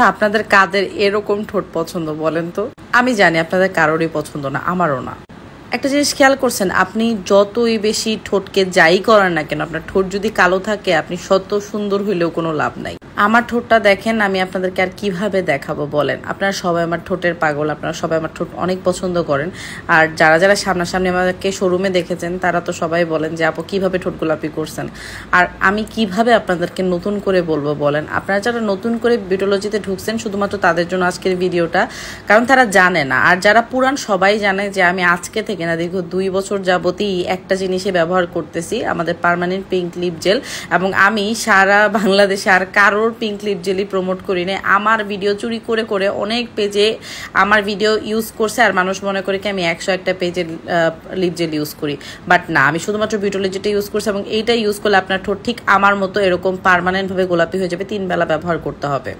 আচ্ছা, আপনাদের কাদের এরকম ঠোঁট পছন্দ বলেন তো? আমি জানি আপনাদের কারোরই পছন্দ না, আমারও না। একটা জিনিস খেয়াল করছেন, আপনি যতই বেশি ঠোঁটকে যাই করেন না কেন, আপনার ঠোঁট যদি কালো থাকে আপনি শত সুন্দর হইলেও কোনো লাভ নাই। আমার ঠোঁটটা দেখেন, আমি আপনাদেরকে আর কিভাবে দেখাবো বলেন? আপনারা সবাই আমার ঠোঁটের পাগল, আপনারা সবাই আমার ঠোঁট অনেক পছন্দ করেন। আর যারা যারা সামনাসামনি আমাদেরকে শোরুমে দেখেছেন তারা তো সবাই বলেন যে আপু কিভাবে ঠোঁট গোলাপি করছেন। আর আমি কিভাবে আপনাদেরকে নতুন করে বলবো বলেন? আপনারা যারা নতুন করে বিউটোলজিতে ঢুকছেন শুধুমাত্র তাদের জন্য আজকের ভিডিওটা, কারণ তারা জানে না। আর যারা পুরান সবাই জানে যে আমি আজকে থেকে না দীর্ঘ 2 বছর যাবতই একটা জিনিসই ব্যবহার করতেছি, আমাদের পার্মানেন্ট পিঙ্ক লিপ জেল। এবং আমি সারা বাংলাদেশে আর কারোর পিঙ্ক লিপ জেলই প্রমোট করি না। আমার ভিডিও চুরি করে করে অনেক পেজে আমার ভিডিও ইউজ করছে, আর মানুষ মনে করে কি আমি 101টা পেজের লিপ জেল ইউজ করি। বাট না, আমি শুধুমাত্র বিউটোলজিটা ইউজ করছি, এবং এইটা ইউজ করলে আপনার ঠোঁট ঠিক আমার মতো এরকম পার্মানেন্টভাবে গোলাপি হয়ে যাবে। 3 বেলা ব্যবহার করতে হবে।